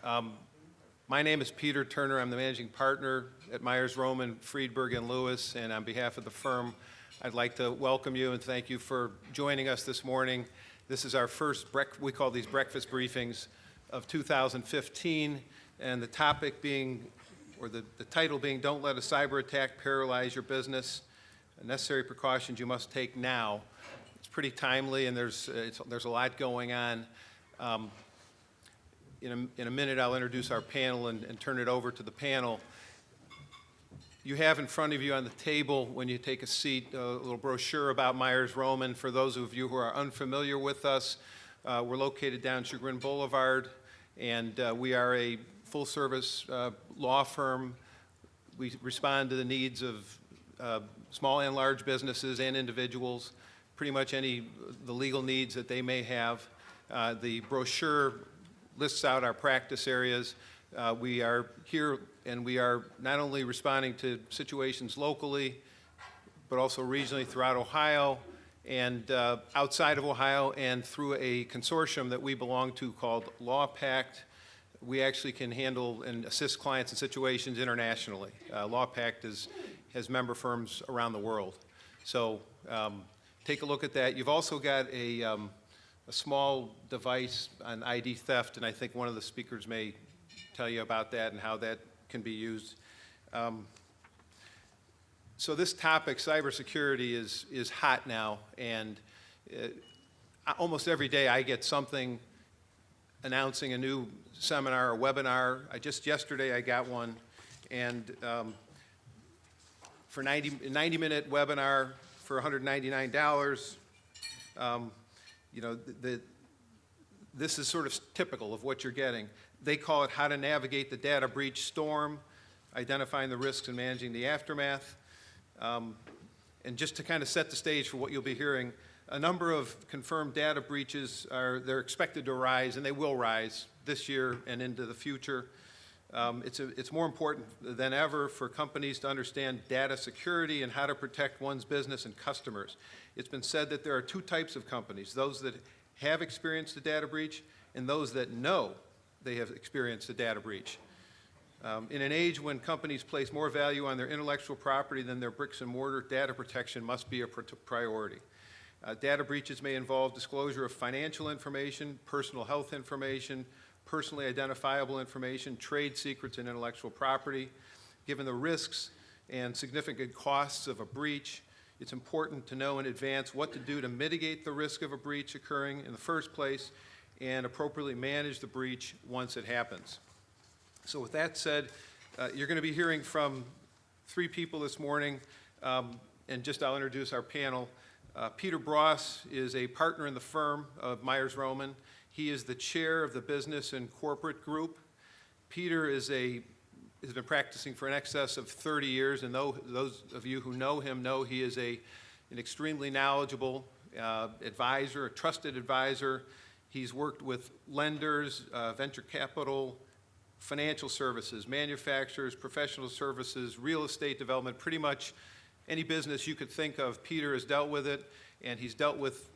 My name is Peter Turner. I'm the managing partner at Meyers, Friedberg Lewis, and on behalf of the firm, I'd like to welcome you and thank you for joining us this morning. This is our first, we call these breakfast briefings of 2015, and the topic being, or the title being, Don't Let a Cyber Attack Paralyze Your Business, Necessary Precautions You Must Take Now. It's pretty timely, and there's a lot going on. In a minute, I'll introduce our panel and turn it over to the panel. You have in front of you on the table, when you take a seat, a little brochure about Meyers Roman. For those of you who are unfamiliar with us, we're located down Chagrin Boulevard, and we are a full-service law firm. We respond to the needs of small and large businesses and individuals, pretty much the legal needs that they may have. The brochure lists out our practice areas. We are here and we are not only responding to situations locally, but also regionally throughout Ohio and outside of Ohio, and through a consortium that we belong to called Law Pact. We actually can handle and assist clients in situations internationally. Law Pact has member firms around the world. So take a look at that. You've also got a small device on ID theft, and I think one of the speakers may tell you about that and how that can be used. So this topic, cybersecurity, is hot now, and almost every day I get something announcing a new seminar or webinar. Yesterday I got one, and for a 90-minute webinar for $199, this is sort of typical of what you're getting. They call it How to Navigate the Data Breach Storm, Identifying the Risks and Managing the Aftermath. And just to kind of set the stage for what you'll be hearing, a number of confirmed data breaches they're expected to rise, and they will rise this year and into the future. It's more important than ever for companies to understand data security and how to protect one's business and customers. It's been said that there are two types of companies, those that have experienced a data breach and those that know they have experienced a data breach. In an age when companies place more value on their intellectual property than their bricks and mortar, data protection must be a priority. Data breaches may involve disclosure of financial information, personal health information, personally identifiable information, trade secrets, and intellectual property. Given the risks and significant costs of a breach, it's important to know in advance what to do to mitigate the risk of a breach occurring in the first place and appropriately manage the breach once it happens. So with that said, you're going to be hearing from three people this morning, and I'll introduce our panel. Peter Brosse is a partner in the firm of Meyers Roman. He is the chair of the business and corporate group. Peter has been practicing for in excess of 30 years, and those of you who know him know he is an extremely knowledgeable advisor, a trusted advisor. He's worked with lenders, venture capital, financial services, manufacturers, professional services, real estate development, pretty much any business you could think of, Peter has dealt with it, and he's dealt with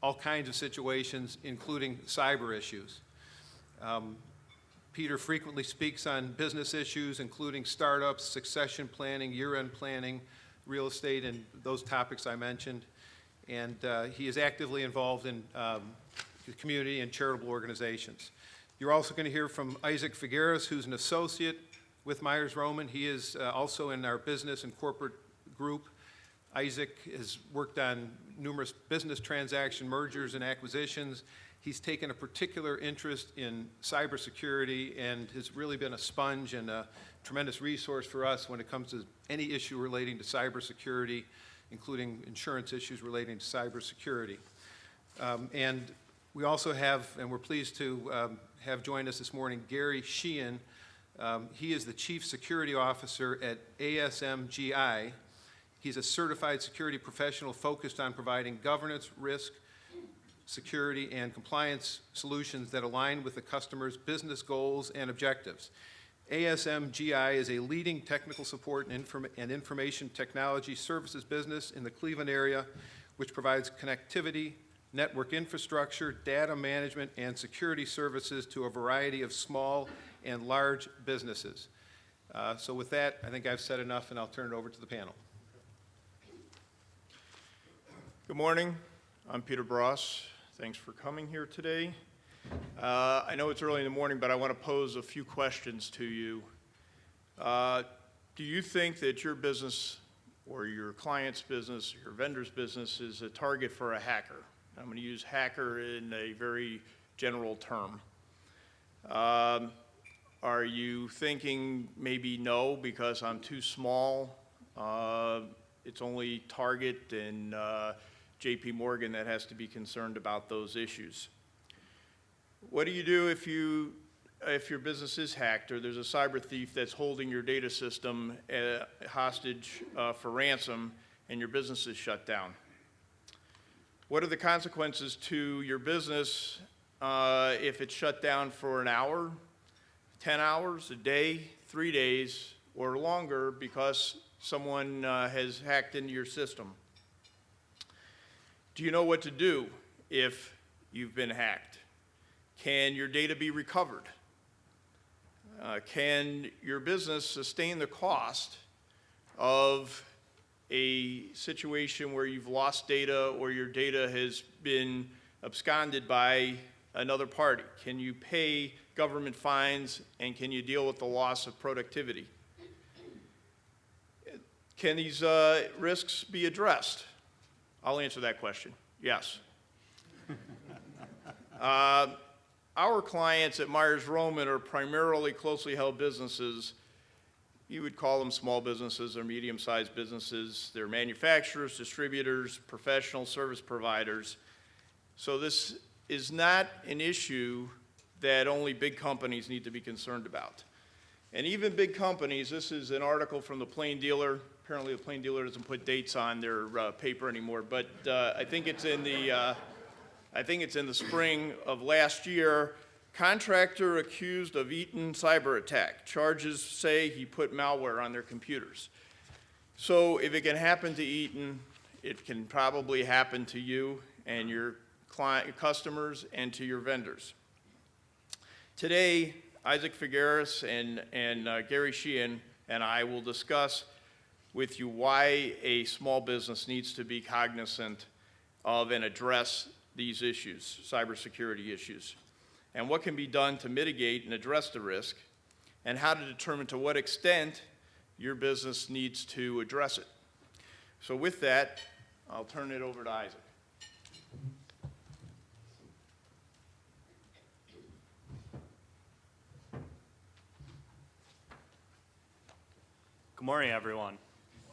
all kinds of situations, including cyber issues. Peter frequently speaks on business issues, including startups, succession planning, year-end planning, real estate, and those topics I mentioned. And he is actively involved in the community and charitable organizations. You're also going to hear from Isaac Figueras, who's an associate with Meyers Roman. He is also in our business and corporate group. Isaac has worked on numerous business transaction mergers and acquisitions. He's taken a particular interest in cybersecurity and has really been a sponge and a tremendous resource for us when it comes to any issue relating to cybersecurity, including insurance issues relating to cybersecurity. And we also have, and we're pleased to have joined us this morning, Gary Sheehan. He is the Chief Security Officer at ASMGi. He's a certified security professional focused on providing governance, risk, security, and compliance solutions that align with the customer's business goals and objectives. ASMGi is a leading technical support and information technology services business in the Cleveland area, which provides connectivity, network infrastructure, data management, and security services to a variety of small and large businesses. So with that, I think I've said enough, and I'll turn it over to the panel. Good morning. I'm Peter Brosse. Thanks for coming here today. I know it's early in the morning, but I want to pose a few questions to you. Do you think that your business or your client's business, your vendor's business is a target for a hacker? I'm going to use hacker in a very general term. Are you thinking maybe no, because I'm too small? It's only Target and JP Morgan that has to be concerned about those issues. What do you do if your business is hacked, or there's a cyber thief that's holding your data system hostage for ransom and your business is shut down? What are the consequences to your business if it's shut down for an hour, 10 hours, a day, 3 days, or longer because someone has hacked into your system? Do you know what to do if you've been hacked? Can your data be recovered? Can your business sustain the cost of a situation where you've lost data or your data has been absconded by another party? Can you pay government fines, and can you deal with the loss of productivity? Can these risks be addressed? I'll answer that question. Yes. Our clients at Meyers Roman are primarily closely held businesses. You would call them small businesses or medium-sized businesses. They're manufacturers, distributors, professional service providers. So this is not an issue that only big companies need to be concerned about. And even big companies, this is an article from the Plain Dealer. Apparently the Plain Dealer doesn't put dates on their paper anymore, but I think it's in the spring of last year. Contractor accused of Eaton cyber attack. Charges say he put malware on their computers. So if it can happen to Eaton, it can probably happen to you and your customers and to your vendors. Today, Isaac Figueras and Gary Sheehan and I will discuss with you why a small business needs to be cognizant of and address these issues, cybersecurity issues, and what can be done to mitigate and address the risk, and how to determine to what extent your business needs to address it. So with that, I'll turn it over to Isaac. Good morning, everyone.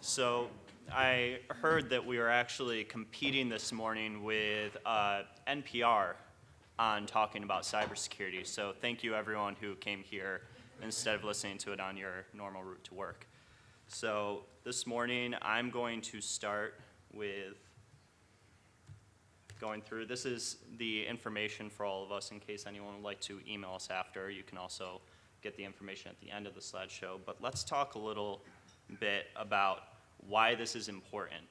So I heard that we were actually competing this morning with NPR on talking about cybersecurity. So thank you, everyone who came here instead of listening to it on your normal route to work. So this morning, I'm going to start with going through. This is the information for all of us in case anyone would like to email us after. You can also get the information at the end of the slideshow. But let's talk a little bit about why this is important.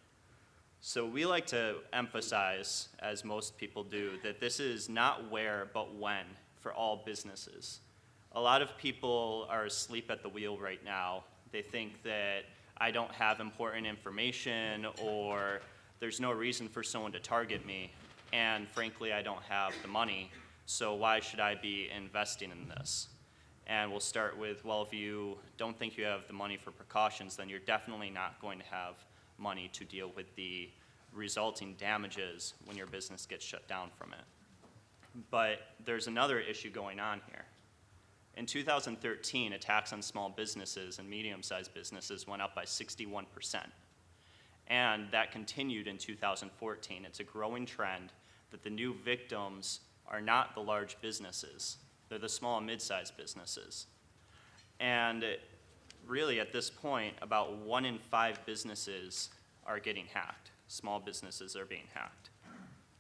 So we like to emphasize, as most people do, that this is not where but when for all businesses. A lot of people are asleep at the wheel right now. They think that I don't have important information or there's no reason for someone to target me, and frankly I don't have the money, so why should I be investing in this? And we'll start with, well, if you don't think you have the money for precautions, then you're definitely not going to have money to deal with the resulting damages when your business gets shut down from it. But there's another issue going on here. In 2013, attacks on small businesses and medium-sized businesses went up by 61%. And that continued in 2014. It's a growing trend that the new victims are not the large businesses. They're the small and mid-sized businesses. And really, at this point, about 1 in 5 businesses are getting hacked. Small businesses are being hacked.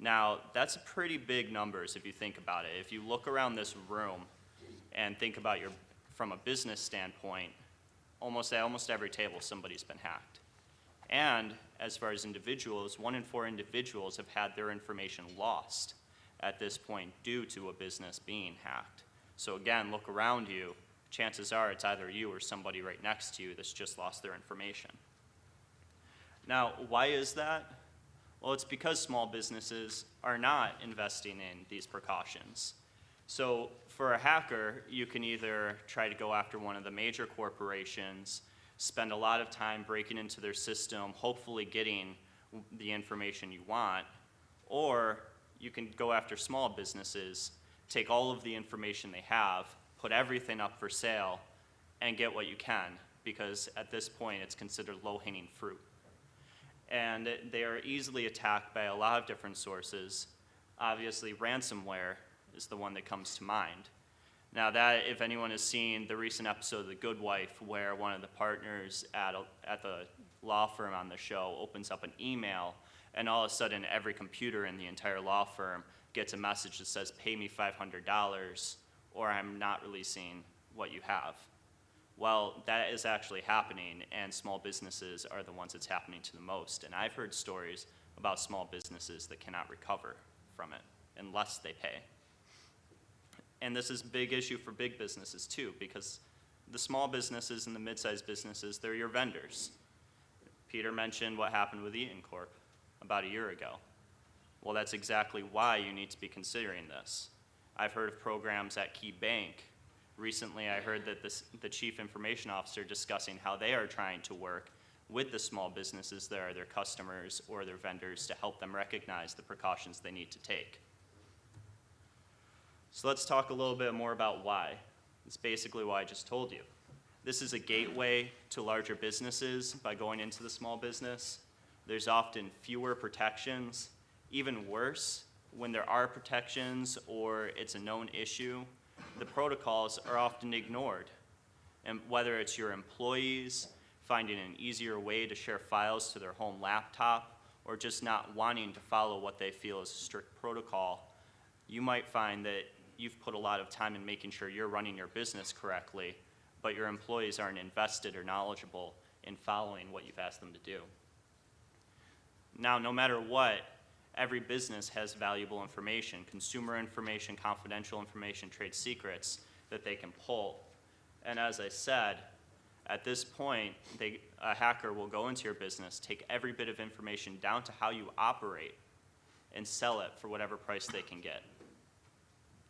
Now, that's pretty big numbers if you think about it. If you look around this room and think about from a business standpoint, almost at almost every table somebody's been hacked. And as far as individuals, 1 in 4 individuals have had their information lost at this point due to a business being hacked. So again, look around you. chances are it's either you or somebody right next to you that's just lost their information. Now, why is that? Well, it's because small businesses are not investing in these precautions. So for a hacker, you can either try to go after one of the major corporations, spend a lot of time breaking into their system, hopefully getting the information you want, or you can go after small businesses, take all of the information they have, put everything up for sale, and get what you can, because at this point it's considered low-hanging fruit. And they are easily attacked by a lot of different sources. Obviously, ransomware is the one that comes to mind. Now that, if anyone has seen the recent episode of The Good Wife, where one of the partners at the law firm on the show opens up an email, and all of a sudden every computer in the entire law firm gets a message that says, pay me $500, or I'm not releasing what you have. Well, that is actually happening, and small businesses are the ones it's happening to the most. And I've heard stories about small businesses that cannot recover from it unless they pay. And this is a big issue for big businesses too, because the small businesses and the mid-sized businesses, they're your vendors. Peter mentioned what happened with Eaton Corp about a year ago. Well, that's exactly why you need to be considering this. I've heard of programs at Key Bank. Recently, I heard that the chief information officer discussing how they are trying to work with the small businesses that are their customers or their vendors to help them recognize the precautions they need to take. So let's talk a little bit more about why. It's basically what I just told you. This is a gateway to larger businesses by going into the small business. There's often fewer protections. Even worse, when there are protections or it's a known issue, the protocols are often ignored. And whether it's your employees finding an easier way to share files to their home laptop or just not wanting to follow what they feel is a strict protocol, you might find that you've put a lot of time in making sure you're running your business correctly, but your employees aren't invested or knowledgeable in following what you've asked them to do. Now, no matter what, every business has valuable information, consumer information, confidential information, trade secrets that they can pull. And as I said, at this point, a hacker will go into your business, take every bit of information down to how you operate, and sell it for whatever price they can get.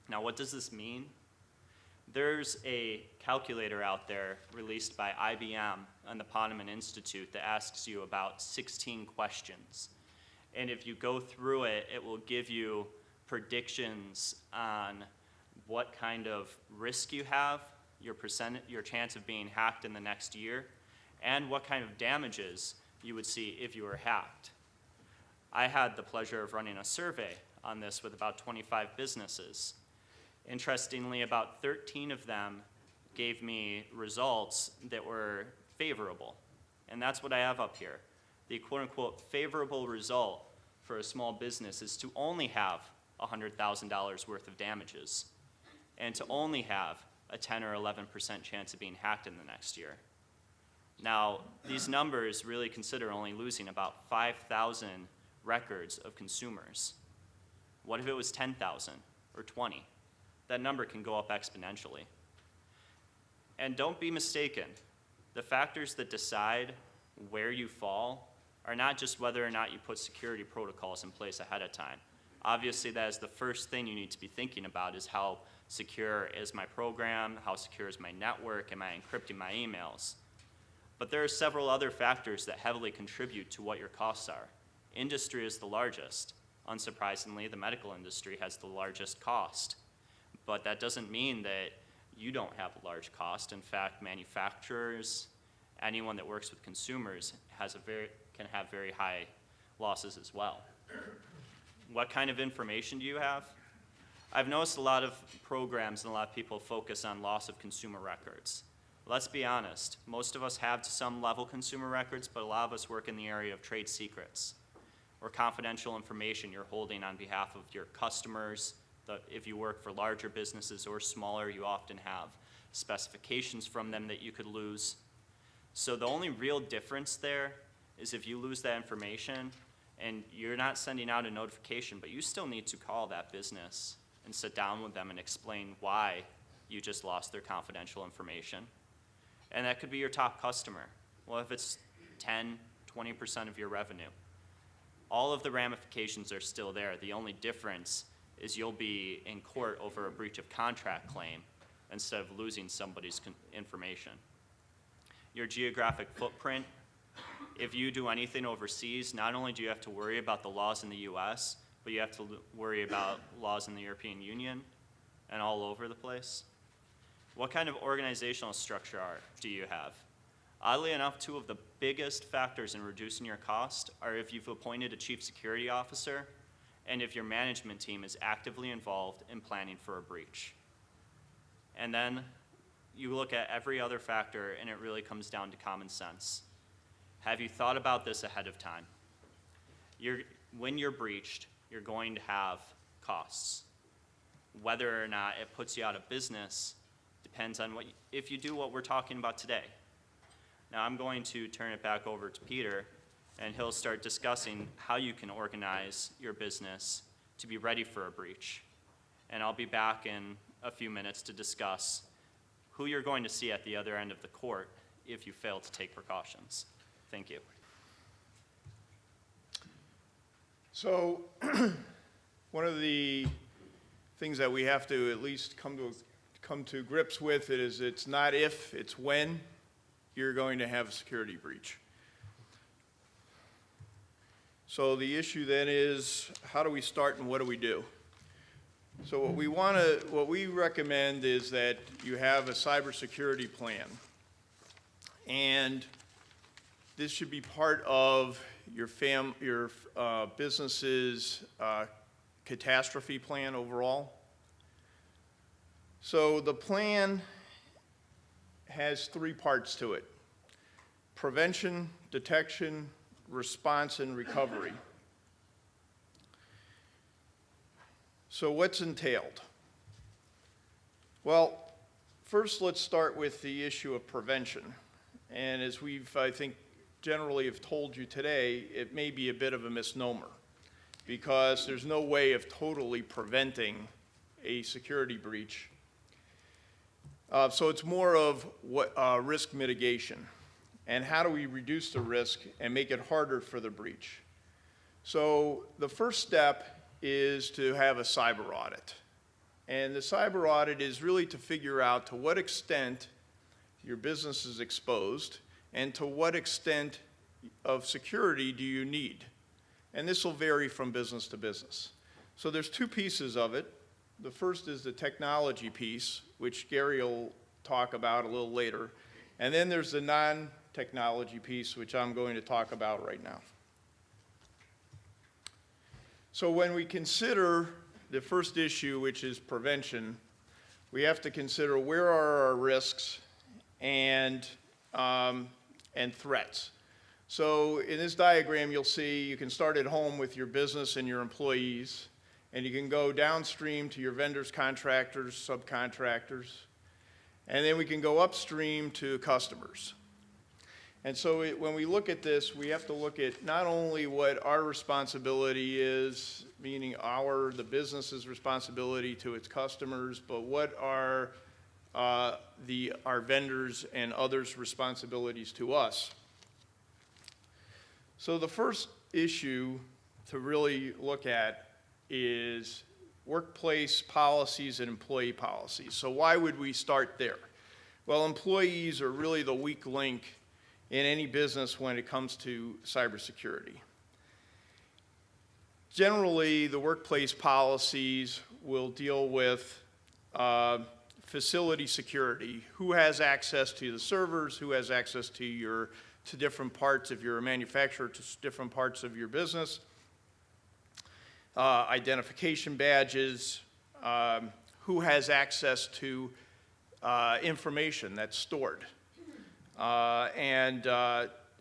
Now, what does this mean? There's a calculator out there released by IBM and the Ponemon Institute that asks you about 16 questions. And if you go through it, it will give you predictions on what kind of risk you have, your chance of being hacked in the next year, and what kind of damages you would see if you were hacked. I had the pleasure of running a survey on this with about 25 businesses. Interestingly, about 13 of them gave me results that were favorable. And that's what I have up here. The quote-unquote favorable result for a small business is to only have $100,000 worth of damages and to only have a 10 or 11% chance of being hacked in the next year. Now, these numbers really consider only losing about 5,000 records of consumers. What if it was 10,000 or 20? That number can go up exponentially. And don't be mistaken, the factors that decide where you fall are not just whether or not you put security protocols in place ahead of time. Obviously, that is the first thing you need to be thinking about, is how secure is my program, how secure is my network, am I encrypting my emails? But there are several other factors that heavily contribute to what your costs are. Industry is the largest. Unsurprisingly, the medical industry has the largest cost. But that doesn't mean that you don't have a large cost. In fact, manufacturers, anyone that works with consumers can have very high losses as well. What kind of information do you have? I've noticed a lot of programs and a lot of people focus on loss of consumer records. Let's be honest, most of us have to some level consumer records, but a lot of us work in the area of trade secrets or confidential information you're holding on behalf of your customers. If you work for larger businesses or smaller, you often have specifications from them that you could lose. So the only real difference there is if you lose that information and you're not sending out a notification, but you still need to call that business and sit down with them and explain why you just lost their confidential information. And that could be your top customer. Well, if it's 10, 20% of your revenue, all of the ramifications are still there. The only difference is you'll be in court over a breach of contract claim instead of losing somebody's information. Your geographic footprint, if you do anything overseas, not only do you have to worry about the laws in the US, but you have to worry about laws in the European Union and all over the place. What kind of organizational structure do you have? Oddly enough, two of the biggest factors in reducing your cost are if you've appointed a chief security officer and if your management team is actively involved in planning for a breach. And then you look at every other factor and it really comes down to common sense. Have you thought about this ahead of time? When you're breached, you're going to have costs. Whether or not it puts you out of business depends on if you do what we're talking about today. Now I'm going to turn it back over to Peter, and he'll start discussing how you can organize your business to be ready for a breach. And I'll be back in a few minutes to discuss who you're going to see at the other end of the court if you fail to take precautions. Thank you. So one of the things that we have to at least come to grips with is it's not if, it's when you're going to have a security breach. So the issue then is, how do we start and what do we do? So what we recommend is that you have a cybersecurity plan. And this should be part of your business's catastrophe plan overall. So the plan has three parts to it: prevention, detection, response, and recovery. So what's entailed? Well, first let's start with the issue of prevention. And as we've, I think, generally have told you today, it may be a bit of a misnomer because there's no way of totally preventing a security breach. So it's more of risk mitigation. And how do we reduce the risk and make it harder for the breach? So the first step is to have a cyber audit. And the cyber audit is really to figure out to what extent your business is exposed and to what extent of security do you need. And this will vary from business to business. So there's two pieces of it. The first is the technology piece, which Gary will talk about a little later. And then there's the non-technology piece, which I'm going to talk about right now. So when we consider the first issue, which is prevention, we have to consider where are our risks and threats. So in this diagram, you'll see you can start at home with your business and your employees, and you can go downstream to your vendors, contractors, subcontractors, and then we can go upstream to customers. And so when we look at this, we have to look at not only what our responsibility is, meaning the business's responsibility to its customers, but what are our vendors and others' responsibilities to us. So the first issue to really look at is workplace policies and employee policies. So why would we start there? Well, employees are really the weak link in any business when it comes to cybersecurity. Generally, the workplace policies will deal with facility security. Who has access to the servers? Who has access to different parts of your manufacturer, to different parts of your business? Identification badges. Who has access to information that's stored?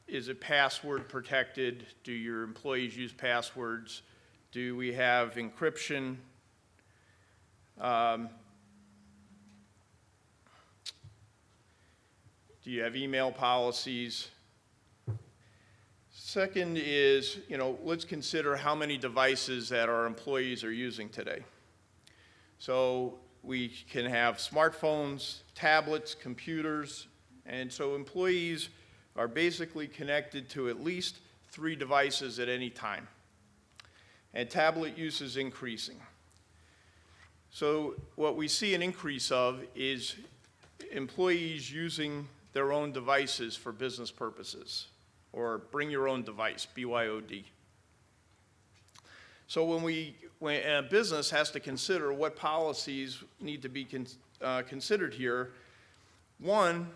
Is it password protected? Do your employees use passwords? Do we have encryption? Do you have email policies? Second is, let's consider how many devices that our employees are using today. So We can have smartphones, tablets, computers, and so employees are basically connected to at least 3 devices at any time. And tablet use is increasing. So what we see an increase of is employees using their own devices for business purposes, or bring your own device, BYOD. So when a business has to consider what policies need to be considered here, one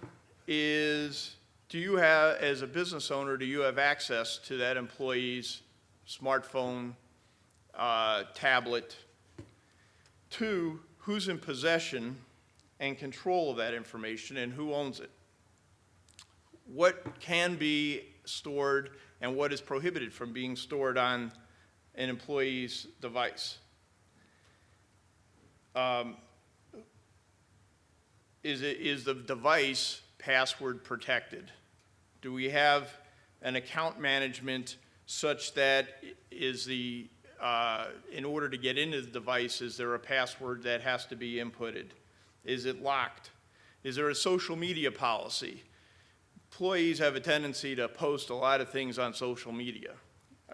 is, do you have, as a business owner, do you have access to that employee's smartphone, tablet? 2, who's in possession and control of that information, and who owns it? What can be stored and what is prohibited from being stored on an employee's device? Is the device password protected? Do we have an account management such that in order to get into the device, is there a password that has to be inputted? Is it locked? Is there a social media policy? Employees have a tendency to post a lot of things on social media.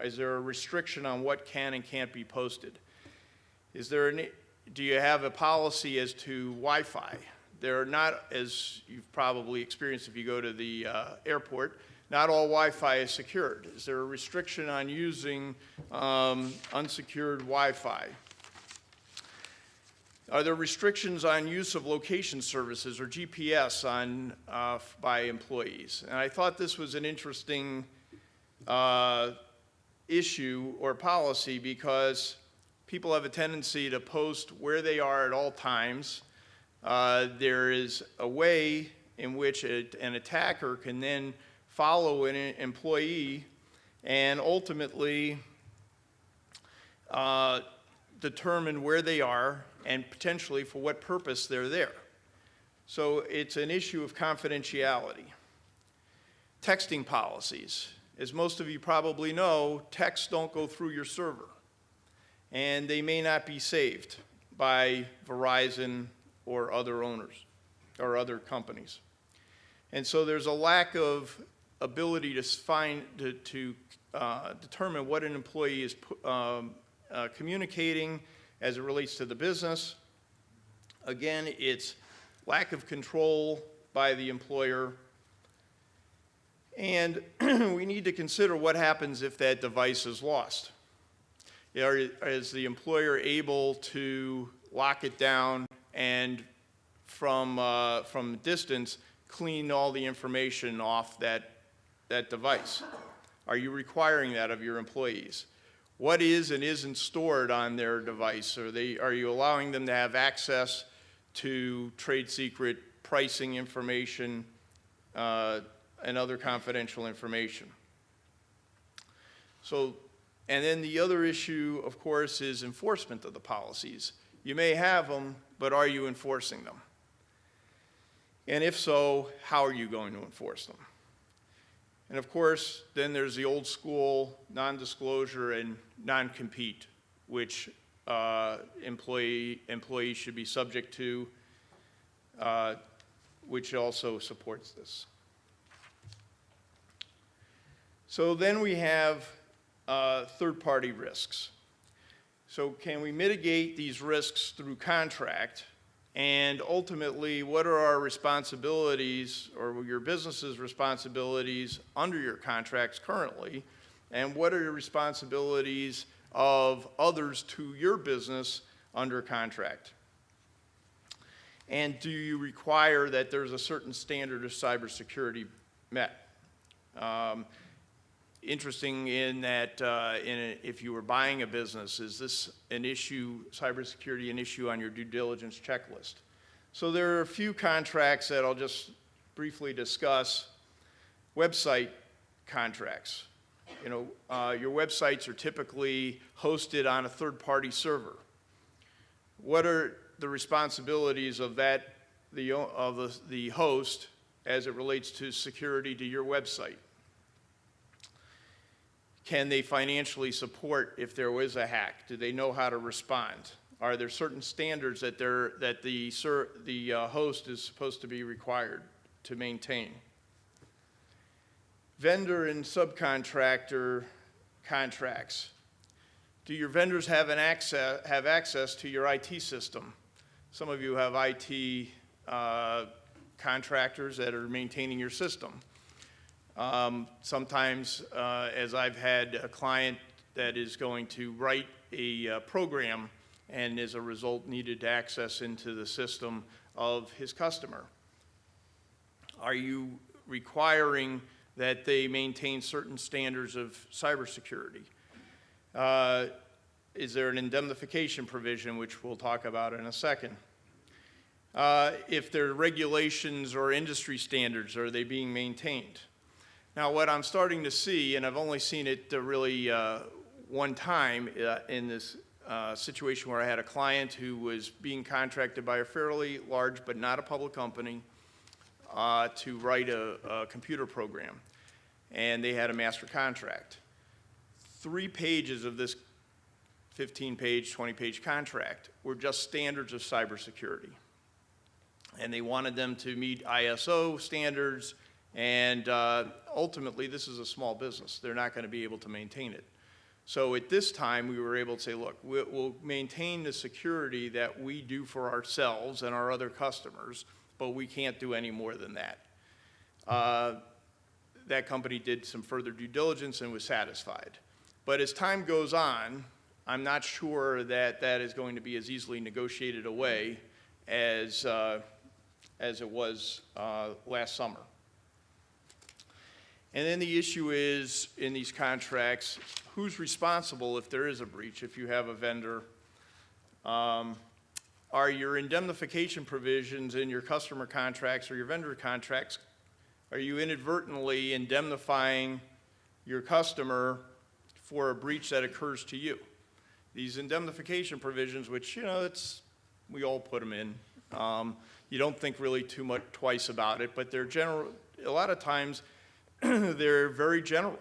Is there a restriction on what can and can't be posted? Do you have a policy as to Wi-Fi? There are not, as you've probably experienced if you go to the airport, not all Wi-Fi is secured. Is there a restriction on using unsecured Wi-Fi? Are there restrictions on use of location services or GPS by employees? And I thought this was an interesting issue or policy, because people have a tendency to post where they are at all times. There is a way in which an attacker can then follow an employee and ultimately determine where they are and potentially for what purpose they're there. So it's an issue of confidentiality. Texting policies. As most of you probably know, texts don't go through your server, and they may not be saved by Verizon or other owners or other companies. And so there's a lack of ability to determine what an employee is communicating as it relates to the business. Again, it's lack of control by the employer. And we need to consider what happens if that device is lost. Is the employer able to lock it down and from a distance clean all the information off that device? Are you requiring that of your employees? What is and isn't stored on their device? Are you allowing them to have access to trade secret pricing information and other confidential information? So, and then the other issue, of course, is enforcement of the policies. You may have them, but are you enforcing them? And if so, how are you going to enforce them? And of course, then there's the old school non-disclosure and non-compete, which employees should be subject to, which also supports this. So then we have third-party risks. So can we mitigate these risks through contract? And ultimately, what are our responsibilities, or your business's responsibilities under your contracts currently? And what are your responsibilities of others to your business under contract? And do you require that there's a certain standard of cybersecurity met? Interesting in that if you were buying a business, is this an issue, cybersecurity an issue on your due diligence checklist? So there are a few contracts that I'll just briefly discuss. Website contracts. Your websites are typically hosted on a third-party server. What are the responsibilities of the host as it relates to security to your website? Can they financially support if there was a hack? Do they know how to respond? Are there certain standards that the host is supposed to be required to maintain? Vendor and subcontractor contracts. Do your vendors have access to your IT system? Some of you have IT contractors that are maintaining your system. Sometimes, as I've had a client that is going to write a program and as a result needed access into the system of his customer. Are you requiring that they maintain certain standards of cybersecurity? Is there an indemnification provision, which we'll talk about in a second? If there are regulations or industry standards, are they being maintained? Now, what I'm starting to see, and I've only seen it really one time in this situation where I had a client who was being contracted by a fairly large but not a public company to write a computer program, and they had a master contract. 3 pages of this 15-page, 20-page contract were just standards of cybersecurity, and they wanted them to meet ISO standards, and ultimately this is a small business. They're not going to be able to maintain it. So at this time, we were able to say, look, we'll maintain the security that we do for ourselves and our other customers, but we can't do any more than that. That company did some further due diligence and was satisfied. But as time goes on, I'm not sure that that is going to be as easily negotiated away as it was last summer. And then the issue is, in these contracts, who's responsible if there is a breach, if you have a vendor? Are your indemnification provisions in your customer contracts or your vendor contracts, are you inadvertently indemnifying your customer for a breach that occurs to you? These indemnification provisions, which, we all put them in. You don't think really too much twice about it, but they're general. A lot of times, they're very general.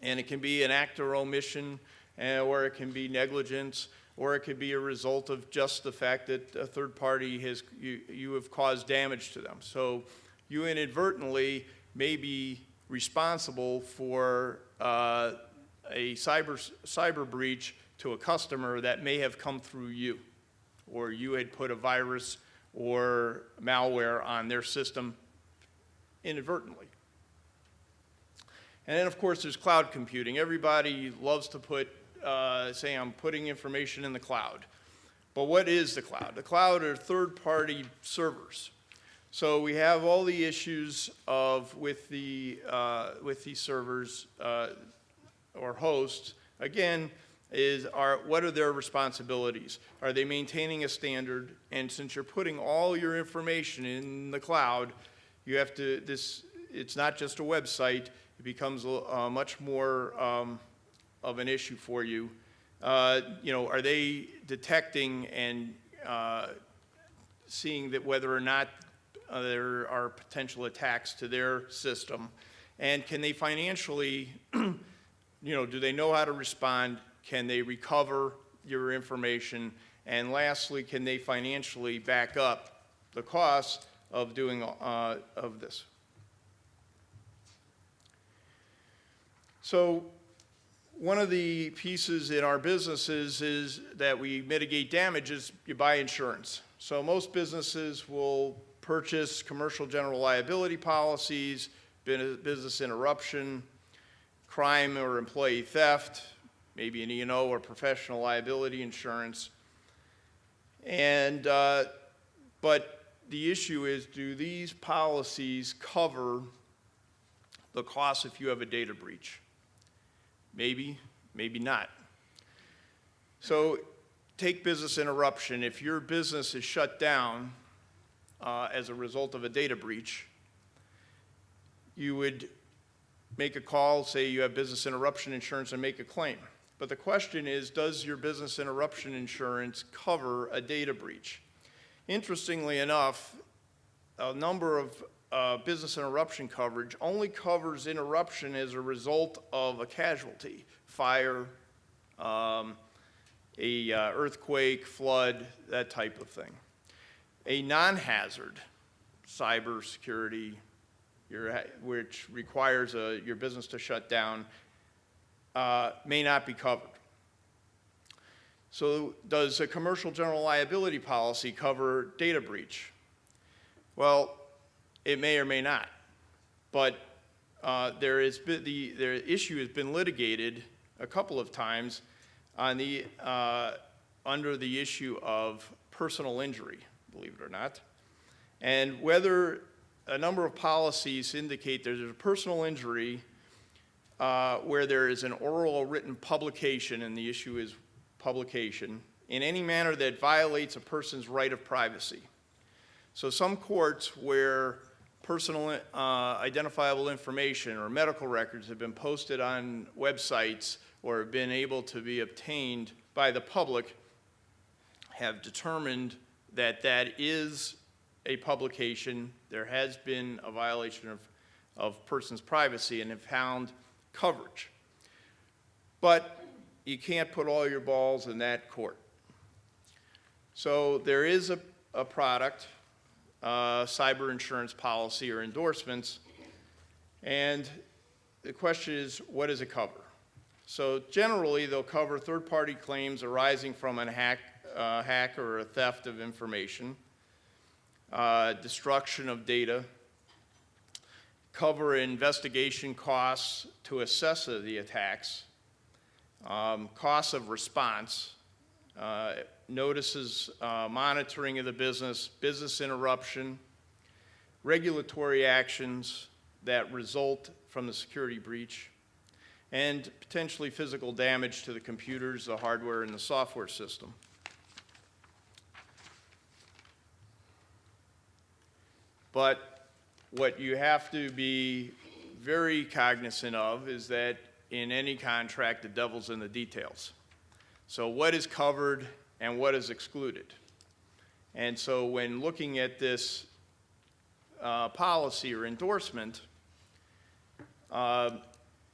And it can be an act or omission, or it can be negligence, or it could be a result of just the fact that a third party you have caused damage to them. So you inadvertently may be responsible for a cyber breach to a customer that may have come through you, or you had put a virus or malware on their system inadvertently. And then, of course, there's cloud computing. Everybody loves to say, I'm putting information in the cloud. But what is the cloud? The cloud are third-party servers. So we have all the issues with these servers or hosts. Again, what are their responsibilities? Are they maintaining a standard? And since you're putting all your information in the cloud, you have to. It's not just a website. It becomes much more of an issue for you. Are they detecting and seeing that whether or not there are potential attacks to their system? And can they financially, do they know how to respond? Can they recover your information? And lastly, can they financially back up the costs of doing of this? So one of the pieces in our businesses is that we mitigate damages, you buy insurance. So most businesses will purchase commercial general liability policies, business interruption, crime or employee theft, maybe an E&O or professional liability insurance. And, but the issue is, do these policies cover the costs if you have a data breach? Maybe, maybe not. So take business interruption. If your business is shut down as a result of a data breach, you would make a call, say you have business interruption insurance, and make a claim. But the question is, does your business interruption insurance cover a data breach? Interestingly enough, a number of business interruption coverage only covers interruption as a result of a casualty, fire, earthquake, flood, that type of thing. A non-hazard, cybersecurity, which requires your business to shut down, may not be covered. So does a commercial general liability policy cover data breach? Well, it may or may not, but the issue has been litigated a couple of times on under the issue of personal injury, believe it or not, and whether a number of policies indicate there's a personal injury where there is an oral or written publication, and the issue is publication, in any manner that violates a person's right of privacy. So some courts where personal identifiable information or medical records have been posted on websites or have been able to be obtained by the public have determined that that is a publication, there has been a violation of person's privacy, and have found coverage. But you can't put all your balls in that court. So there is a product, cyber insurance policy or endorsements, and the question is, what does it cover? So generally, they'll cover third-party claims arising from a hack or a theft of information, destruction of data, cover investigation costs to assess the attacks, costs of response, notices, monitoring of the business, business interruption, regulatory actions that result from the security breach, and potentially physical damage to the computers, the hardware, and the software system. But what you have to be very cognizant of is that in any contract, the devil's in the details. So what is covered and what is excluded? And so when looking at this policy or endorsement,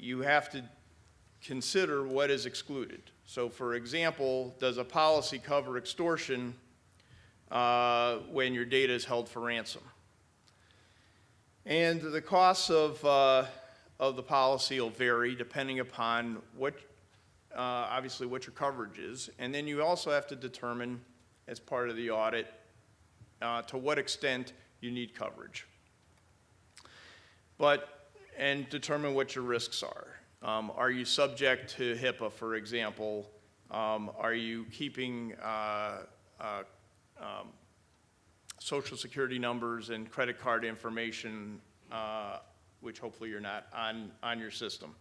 you have to consider what is excluded. So for example, does a policy cover extortion when your data is held for ransom? And the costs of the policy will vary depending upon obviously what your coverage is. And then you also have to determine, as part of the audit, to what extent you need coverage. And determine what your risks are. Are you subject to HIPAA, for example? Are you keeping Social Security numbers and credit card information, which hopefully you're not, on your system?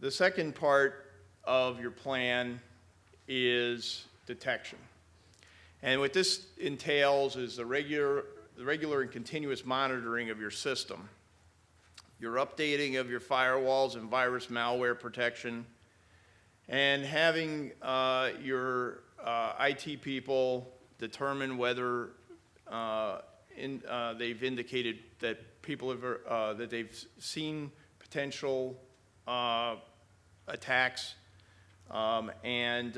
The second part of your plan is detection. And what this entails is the regular and continuous monitoring of your system, your updating of your firewalls and virus malware protection, and having your IT people determine whether they've indicated that people have that they've seen potential attacks, and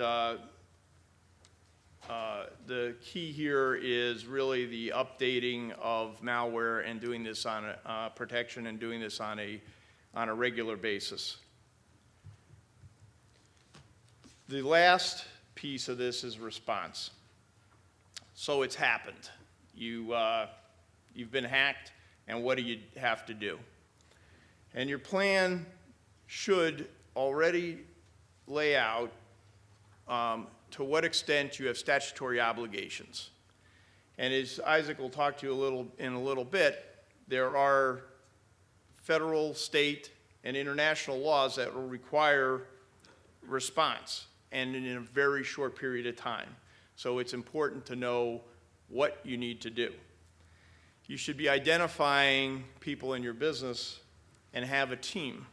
the key here is really the updating of malware and doing this on protection and doing this on a regular basis. The last piece of this is response. So it's happened. You've been hacked, and what do you have to do? And your plan should already lay out to what extent you have statutory obligations. And as Isaac will talk to you in a little bit, there are federal, state, and international laws that will require response, and in a very short period of time. So it's important to know what you need to do. You should be identifying people in your business and have a team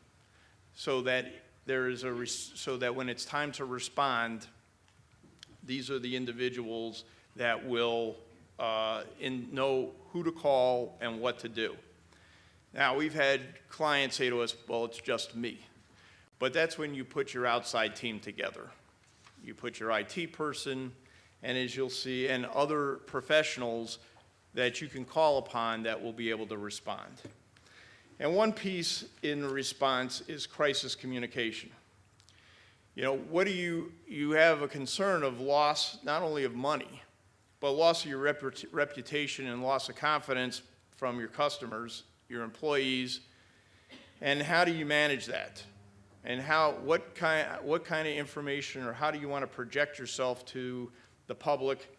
so that so that when it's time to respond, these are the individuals that will know who to call and what to do. Now, we've had clients say to us, well, it's just me. But that's when you put your outside team together. You put your IT person, and as you'll see, and other professionals that you can call upon that will be able to respond. And one piece in the response is crisis communication. You know, what do you have a concern of loss, not only of money, but loss of your reputation and loss of confidence from your customers, your employees, and how do you manage that? And what kind of information, or how do you want to project yourself to the public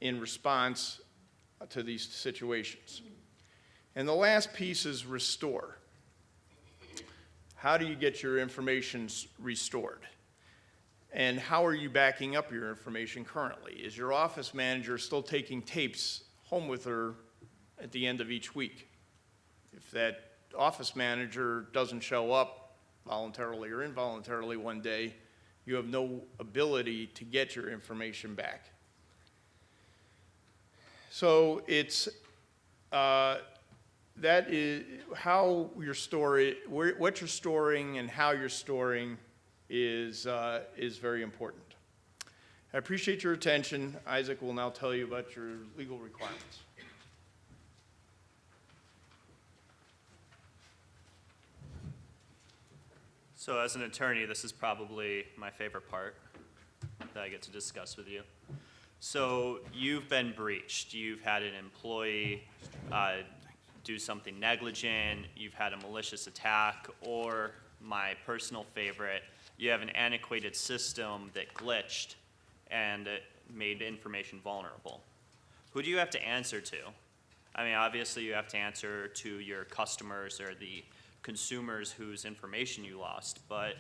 in response to these situations? And the last piece is restore. How do you get your information restored? And how are you backing up your information currently? Is your office manager still taking tapes home with her at the end of each week? If that office manager doesn't show up voluntarily or involuntarily one day, you have no ability to get your information back. So it's, that is how you're storing, what you're storing and how you're storing is very important. I appreciate your attention. Isaac will now tell you about your legal requirements. So as an attorney, this is probably my favorite part that I get to discuss with you. So you've been breached. You've had an employee do something negligent. You've had a malicious attack, or my personal favorite, you have an antiquated system that glitched and it made information vulnerable. Who do you have to answer to? I mean, obviously you have to answer to your customers or the consumers whose information you lost, but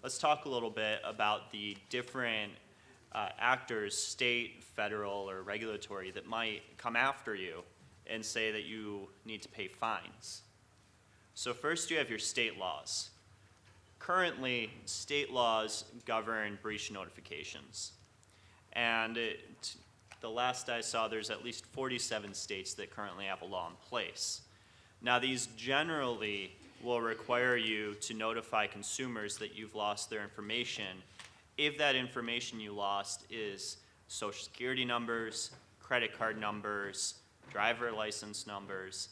let's talk a little bit about the different actors, state, federal, or regulatory, that might come after you and say that you need to pay fines. So first you have your state laws. Currently, state laws govern breach notifications. And the last I saw, there's at least 47 states that currently have a law in place. Now, these generally will require you to notify consumers that you've lost their information if that information you lost is social security numbers, credit card numbers, driver license numbers,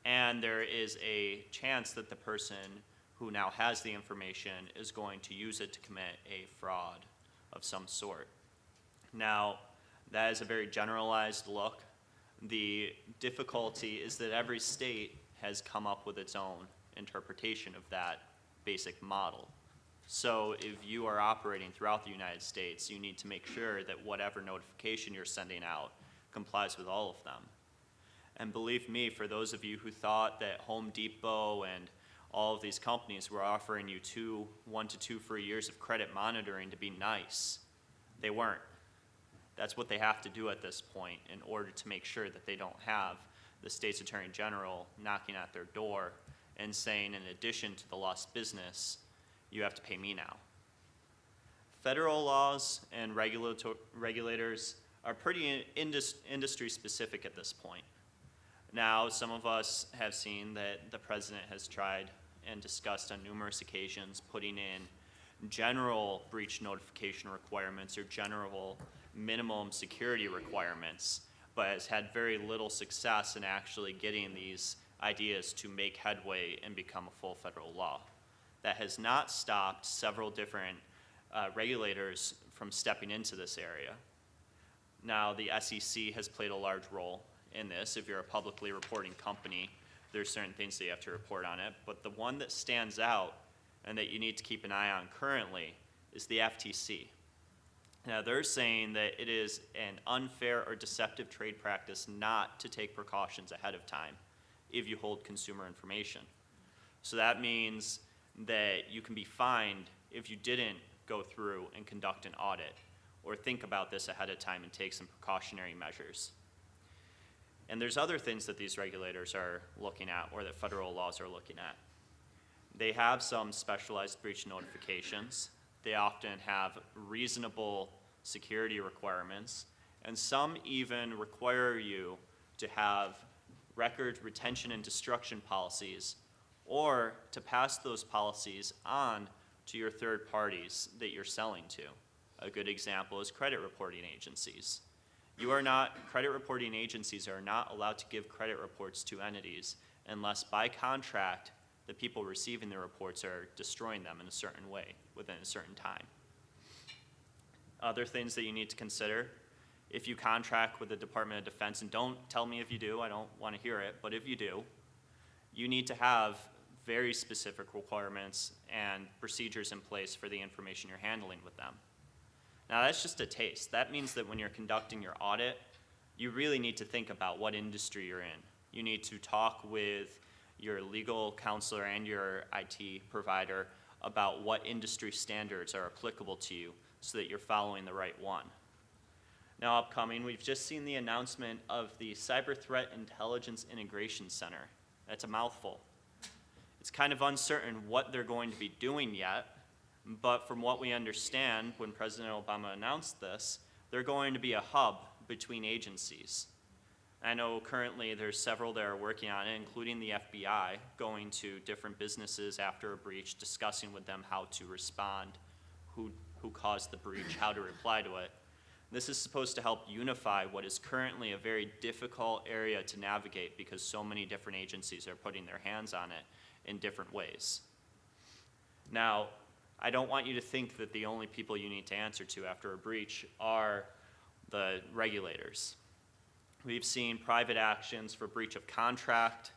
and there is a chance that the person who now has the information is going to use it to commit a fraud of some sort. Now, that is a very generalized look. The difficulty is that every state has come up with its own interpretation of that basic model. So if you are operating throughout the United States, you need to make sure that whatever notification you're sending out complies with all of them. And believe me, for those of you who thought that Home Depot and all of these companies were offering you 1 to 2 free years of credit monitoring to be nice, they weren't. That's what they have to do at this point in order to make sure that they don't have the state's attorney general knocking at their door and saying, in addition to the lost business, you have to pay me now. Federal laws and regulators are pretty industry specific at this point. Now, some of us have seen that the president has tried and discussed on numerous occasions putting in general breach notification requirements or general minimum security requirements, but has had very little success in actually getting these ideas to make headway and become a full federal law. That has not stopped several different regulators from stepping into this area. Now, the SEC has played a large role in this. If you're a publicly reporting company, there's certain things that you have to report on it, but the one that stands out and that you need to keep an eye on currently is the FTC. Now, they're saying that it is an unfair or deceptive trade practice not to take precautions ahead of time if you hold consumer information. So that means that you can be fined if you didn't go through and conduct an audit or think about this ahead of time and take some precautionary measures. And there's other things that these regulators are looking at or that federal laws are looking at. They have some specialized breach notifications. They often have reasonable security requirements, and some even require you to have record retention and destruction policies or to pass those policies on to your third parties that you're selling to. A good example is credit reporting agencies. Credit reporting agencies are not allowed to give credit reports to entities unless by contract the people receiving the reports are destroying them in a certain way within a certain time. Other things that you need to consider, if you contract with the Department of Defense, and don't tell me if you do, I don't want to hear it, but if you do, you need to have very specific requirements and procedures in place for the information you're handling with them. Now that's just a taste. That means that when you're conducting your audit, you really need to think about what industry you're in. You need to talk with your legal counselor and your IT provider about what industry standards are applicable to you so that you're following the right one. Now upcoming, we've just seen the announcement of the Cyber Threat Intelligence Integration Center. That's a mouthful. It's kind of uncertain what they're going to be doing yet, but from what we understand, when President Obama announced this, they're going to be a hub between agencies. I know currently there's several that are working on it, including the FBI, going to different businesses after a breach, discussing with them how to respond, who caused the breach, how to reply to it. This is supposed to help unify what is currently a very difficult area to navigate because so many different agencies are putting their hands on it in different ways. Now, I don't want you to think that the only people you need to answer to after a breach are the regulators. We've seen private actions for breach of contract.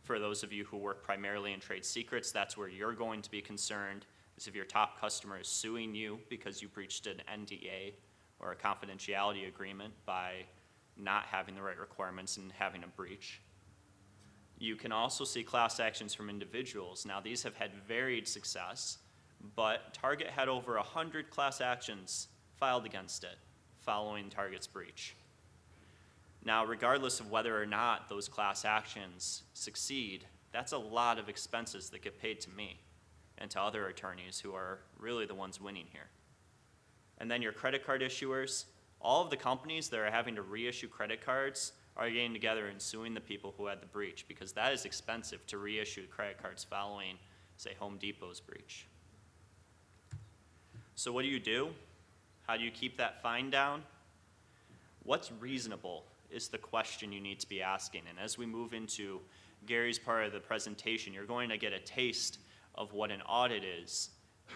For those of you who work primarily in trade secrets, that's where you're going to be concerned, is if your top customer is suing you because you breached an NDA or a confidentiality agreement by not having the right requirements and having a breach. You can also see class actions from individuals. Now, these have had varied success, but Target had over 100 class actions filed against it following Target's breach. Now, regardless of whether or not those class actions succeed, that's a lot of expenses that get paid to me and to other attorneys who are really the ones winning here. And then your credit card issuers, all of the companies that are having to reissue credit cards are getting together and suing the people who had the breach because that is expensive to reissue credit cards following, say, Home Depot's breach. So what do? How do you keep that fine down? What's reasonable is the question you need to be asking. And as we move into Gary's part of the presentation, you're going to get a taste of what an audit is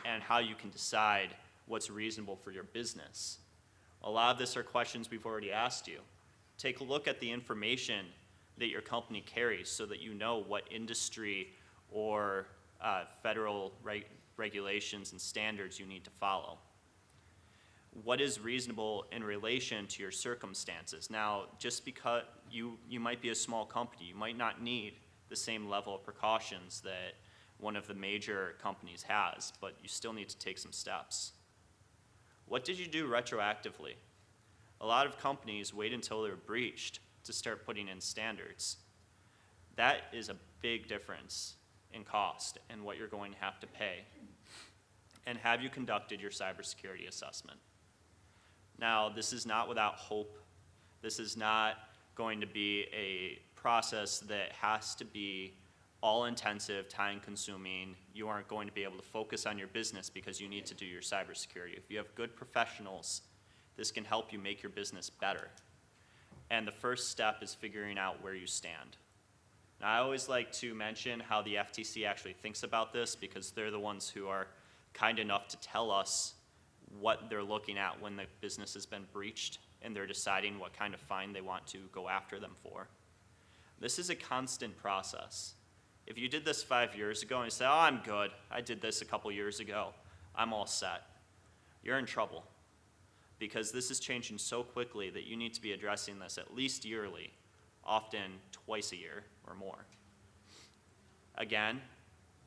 and how you can decide what's reasonable for your business. A lot of this are questions we've already asked you. Take a look at the information that your company carries so that you know what industry or federal regulations and standards you need to follow. What is reasonable in relation to your circumstances? Now, just because you might be a small company, you might not need the same level of precautions that one of the major companies has, but you still need to take some steps. What did you do retroactively? A lot of companies wait until they're breached to start putting in standards. That is a big difference in cost and what you're going to have to pay. And have you conducted your cybersecurity assessment? Now, this is not without hope. This is not going to be a process that has to be all-intensive, time-consuming. You aren't going to be able to focus on your business because you need to do your cybersecurity. If you have good professionals, this can help you make your business better. And the first step is figuring out where you stand. Now, I always like to mention how the FTC actually thinks about this because they're the ones who are kind enough to tell us what they're looking at when the business has been breached and they're deciding what kind of fine they want to go after them for. This is a constant process. If you did this 5 years ago and you say, oh, I'm good, I did this a couple years ago, I'm all set, you're in trouble because this is changing so quickly that you need to be addressing this at least yearly, often twice a year or more. Again,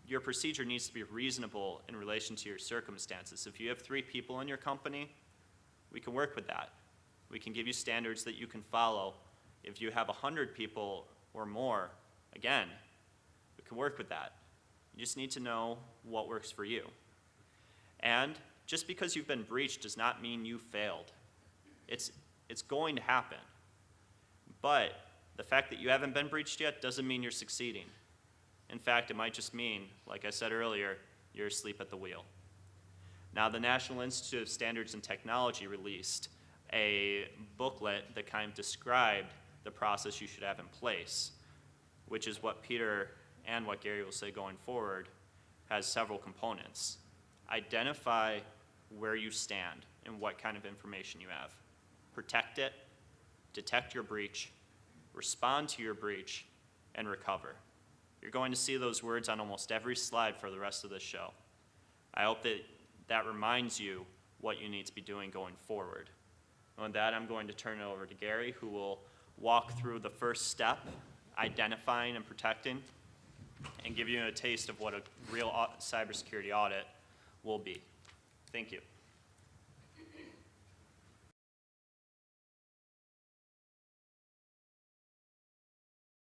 your procedure needs to be reasonable in relation to your circumstances. If you have 3 people in your company, we can work with that. We can give you standards that you can follow. If you have 100 people or more, again, we can work with that. You just need to know what works for you. And just because you've been breached does not mean you failed. It's going to happen. But the fact that you haven't been breached yet doesn't mean you're succeeding. In fact, it might just mean, like I said earlier, you're asleep at the wheel. Now, the National Institute of Standards and Technology released a booklet that kind of described the process you should have in place, which is what Peter and what Gary will say going forward has several components. Identify where you stand and what kind of information you have. Protect it, detect your breach, respond to your breach, and recover. You're going to see those words on almost every slide for the rest of this show. I hope that that reminds you what you need to be doing going forward. And with that, I'm going to turn it over to Gary, who will walk through the first step, identifying and protecting, and give you a taste of what a real cybersecurity audit will be. Thank you.